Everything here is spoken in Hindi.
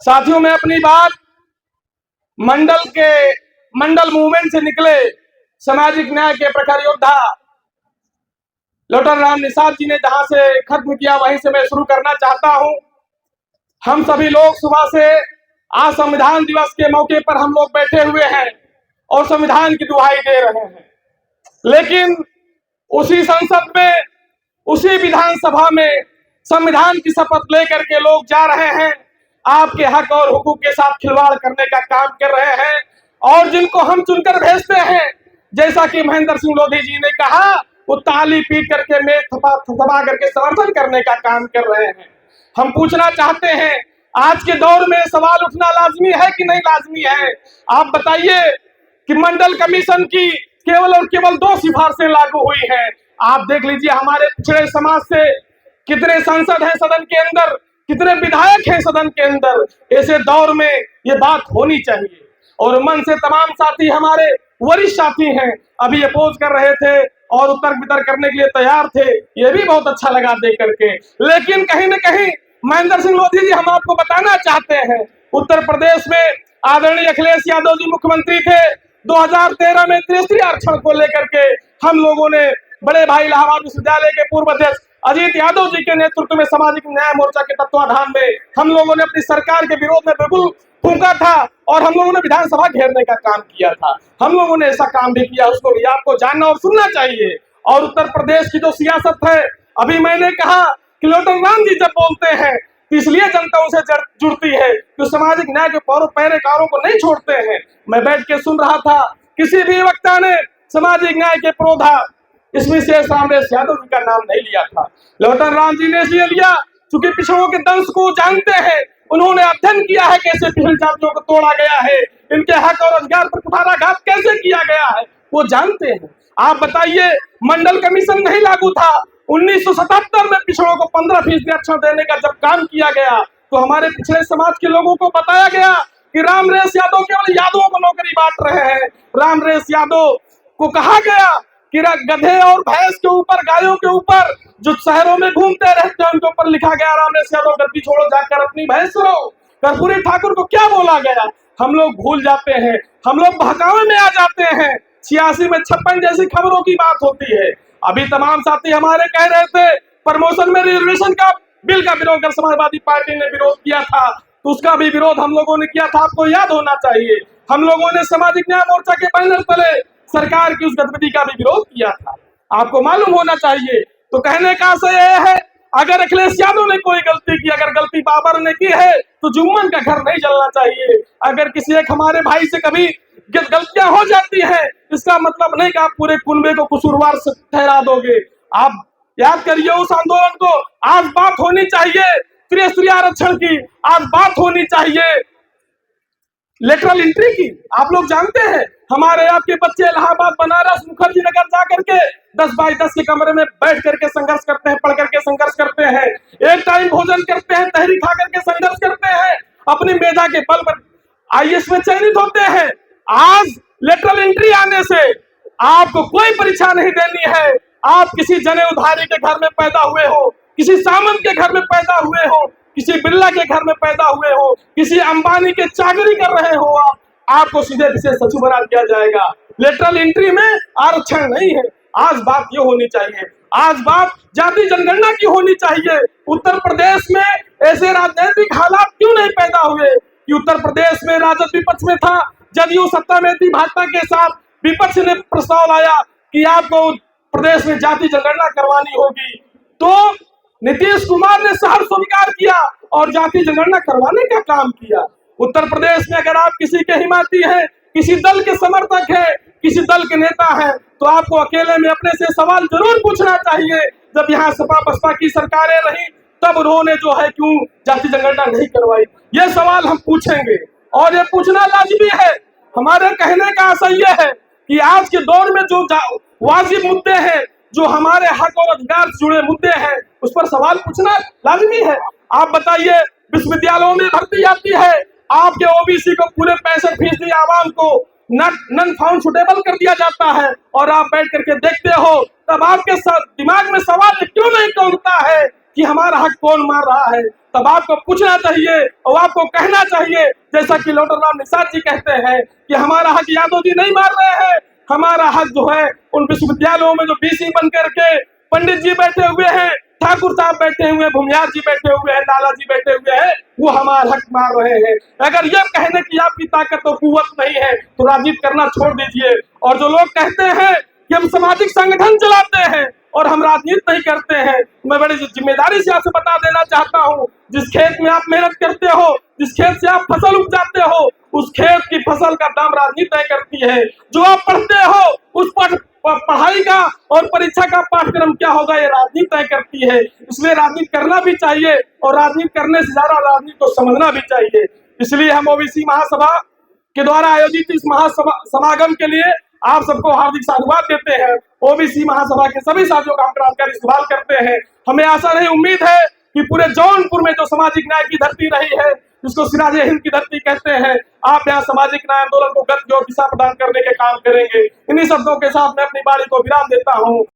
साथियों, मैं अपनी बात मंडल मूवमेंट से निकले सामाजिक न्याय के प्रखर योद्धा लोटन राम निषाद जी ने जहां से खत्म किया वहीं से मैं शुरू करना चाहता हूं। हम सभी लोग सुबह से आज संविधान दिवस के मौके पर हम लोग बैठे हुए हैं और संविधान की दुहाई दे रहे हैं, लेकिन उसी संसद में, उसी विधानसभा में संविधान की शपथ लेकर के लोग जा रहे हैं, आपके हक और हुकूक के साथ खिलवाड़ करने का काम कर रहे हैं। और जिनको हम चुनकर भेजते हैं, जैसा कि महेंद्र सिंह लोधी जी ने कहा, वो ताली पीट करके मेज थपथपा करके समर्थन करने का काम कर रहे हैं। हम पूछना चाहते हैं, आज के दौर में सवाल उठना लाजमी है कि नहीं लाजमी है? आप बताइए कि मंडल कमीशन की केवल और केवल 2 सिफारिशें लागू हुई हैं। आप देख लीजिए हमारे पिछड़े समाज से कितने सांसद हैं सदन के अंदर, कितने विधायक हैं सदन के अंदर। ऐसे दौर में ये बात होनी चाहिए। और मन से तमाम साथी, हमारे वरिष्ठ साथी हैं, अभी अपोज कर रहे थे और उत्तर वितर्क करने के लिए तैयार थे, ये भी बहुत अच्छा लगा देख करके। लेकिन कहीं न कहीं महेंद्र सिंह लोधी जी, हम आपको बताना चाहते हैं, उत्तर प्रदेश में आदरणीय अखिलेश यादव जी मुख्यमंत्री थे। 2013 में त्रिस्तरीय आरक्षण को लेकर के हम लोगों ने बड़े भाई इलाहाबाद विश्वविद्यालय के पूर्व अध्यक्ष अजीत यादव जी के नेतृत्व में सामाजिक न्याय मोर्चा के तत्वाधान में हम लोगों ने अपनी सरकार के विरोध में बिल्कुल फूंका था और हम लोगों ने विधानसभा घेरने का काम किया था। हम लोगों ने ऐसा काम भी किया, उसको भी आपको जानना और सुनना चाहिए। और उत्तर प्रदेश की जो सियासत है, अभी मैंने कहा कि लोटन राम जी जब बोलते हैं तो इसलिए जनता उनसे जुड़ती है कि सामाजिक न्याय के पैरेकारों को नहीं छोड़ते हैं। मैं बैठ के सुन रहा था, किसी भी वक्ता ने सामाजिक न्याय के पुरोधा इसमें से रामरेश यादव जी का नाम नहीं लिया था। लोटन राम जी ने इसलिए लिया क्योंकि पिछड़ों के दंश को जानते हैं, उन्होंने अध्ययन किया है कैसे पिछड़ी जातियों को तोड़ा गया है, इनके हक और अधिकार पर कुठाराघात कैसे किया गया है, वो जानते हैं। आप बताइए, मंडल कमीशन नहीं लागू था, 1977 में पिछड़ों को 15% आरक्षण देने का जब काम किया गया तो हमारे पिछड़े समाज के लोगों को बताया गया कि रामरेश यादव केवल यादवों को नौकरी बांट रहे हैं। रामरेश यादव को कहा गया कि गधे और भैंस के ऊपर, गायों के ऊपर जो शहरों में घूमते रहते हैं, उनके ऊपर लिखा गया रामरेश यादव गद्दी छोड़ो जाकर अपनी भैंस रहो। कर्पूरी ठाकुर को क्या बोला गया? हम लोग भूल जाते हैं, हम लोग बहकावे में आ जाते हैं। 86 में 56 जैसी खबरों की बात होती है। अभी तमाम साथी हमारे कह रहे थे प्रमोशन में रिजर्वेशन का बिल का विरोध कर समाजवादी पार्टी ने विरोध किया था, तो उसका भी विरोध हम लोगों ने किया था, आपको याद होना चाहिए। हम लोगों ने सामाजिक न्याय मोर्चा के बैनर तले सरकार की उस गतिविधि का भी विरोध किया था, आपको मालूम होना चाहिए। तो कहने का आशय यह है, अगर अखिलेश यादव ने कोई गलती की, अगर गलती बाबर ने की है, तो जुम्मन का घर नहीं जलना चाहिए। अगर किसी एक हमारे भाई से कभी गलतियां हो जाती हैं, इसका मतलब नहीं कि आप पूरे कुनबे को कसूरवार ठहरा दोगे। आप याद करिए उस आंदोलन को। आज बात होनी चाहिए त्रिस्तरीय आरक्षण की, आज बात होनी चाहिए लेटरल एंट्री की। आप लोग जानते हैं, हमारे आपके बच्चे इलाहाबाद, बनारस, मुखर्जी नगर जाकर के 10 बाई 10 के कमरे में बैठ करके संघर्ष करते हैं, पढ़ करके संघर्ष करते हैं, एक टाइम भोजन करते हैं, तहरी खा करके संघर्ष करते हैं, अपनी मेधा के बल पर आईएएस में चयनित होते हैं। आज लेटरल एंट्री आने से आपको कोई परीक्षा नहीं देनी है। आप किसी जने उधारी के घर में पैदा हुए हो, किसी सामंत के घर में पैदा हुए हो, किसी बिरला के घर में पैदा हुए हो, किसी अंबानी के चाकरी कर रहे हो, आपको सीधे विशेष सचिव बना दिया जाएगा। लेटरल एंट्री में आरक्षण नहीं है। आज बात ये होनी चाहिए, आज बात जाति जनगणना की होनी चाहिए। उत्तर प्रदेश में ऐसे राजनीतिक हालात क्यों नहीं पैदा हुए कि उत्तर प्रदेश में राजद विपक्ष में था, जदयू सत्ता में थी, भाजपा के साथ विपक्ष ने प्रस्ताव लाया कि आपको प्रदेश में जाति जनगणना करवानी होगी, तो नीतीश कुमार ने सहर्ष स्वीकार किया और जाति जनगणना करवाने का काम किया। उत्तर प्रदेश में अगर आप किसी के हिमायती हैं, किसी दल के समर्थक हैं, किसी दल के नेता हैं, तो आपको अकेले में अपने से सवाल जरूर पूछना चाहिए। जब यहाँ सपा बसपा की सरकारें रही, तब उन्होंने जो है क्यों जाति जनगणना नहीं करवाई, ये सवाल हम पूछेंगे और ये पूछना लाजमी है। हमारे कहने का आशय यह है कि आज के दौर में जो वाजिब मुद्दे हैं, जो हमारे हक और अधिकार से जुड़े मुद्दे हैं, उस पर सवाल पूछना लाजमी है। आप बताइए, विश्वविद्यालयों में भर्ती आती है, आपके ओबीसी को पूरे 65% आवाम को नन फाउंड सुटेबल कर दिया जाता है, और आप बैठ करके देखते हो, तब आपके दिमाग में सवाल क्यों नहीं उठता है कि हमारा हक कौन मार रहा है, तब आपको पूछना चाहिए और आपको कहना चाहिए, जैसा कि लोटरराम निषाद जी कहते हैं कि हमारा हक यादव जी नहीं मार रहे हैं, हमारा हक जो है उन विश्वविद्यालयों में जो बीसी बन करके पंडित जी बैठे हुए हैं, ठाकुर साहब बैठे हुए हैं, भूमियार जी बैठे हुए हैं, लाला जी बैठे हुए हैं, वो हमारा हक मार रहे हैं। अगर ये कहने की आपकी ताकत और कुव्वत नहीं है तो राजनीति करना छोड़ दीजिए। और जो लोग कहते हैं कि हम सामाजिक संगठन चलाते हैं और हम राजनीति नहीं करते हैं, मैं बड़ी जिम्मेदारी से आपसे बता देना चाहता हूँ, जिस खेत में आप मेहनत करते हो, जिस खेत से आप फसल उपजाते हो, उस खेत की फसल का दाम राजनीति तय करती है। जो आप पढ़ते हो उस पढ़ाई का और परीक्षा का पाठ्यक्रम क्या होगा, ये राजनीति तय करती है। इसलिए राजनीति करना भी चाहिए और राजनीति करने से ज्यादा राजनीति को समझना भी चाहिए। इसलिए हम ओबीसी महासभा के द्वारा आयोजित इस महासमागम के लिए आप सबको हार्दिक साधुवाद देते हैं। ओबीसी महासभा के सभी साथियों का हम क्रांतिकारी इस्तेमाल करते हैं। हमें आशा नहीं, उम्मीद है कि पूरे जौनपुर में जो सामाजिक न्याय की धरती रही है, जिसको सिराजे हिंद की धरती कहते हैं, आप यहाँ सामाजिक न्याय आंदोलन को गति और दिशा प्रदान करने के काम करेंगे। इन्हीं शब्दों के साथ मैं अपनी बारी को विराम देता हूँ।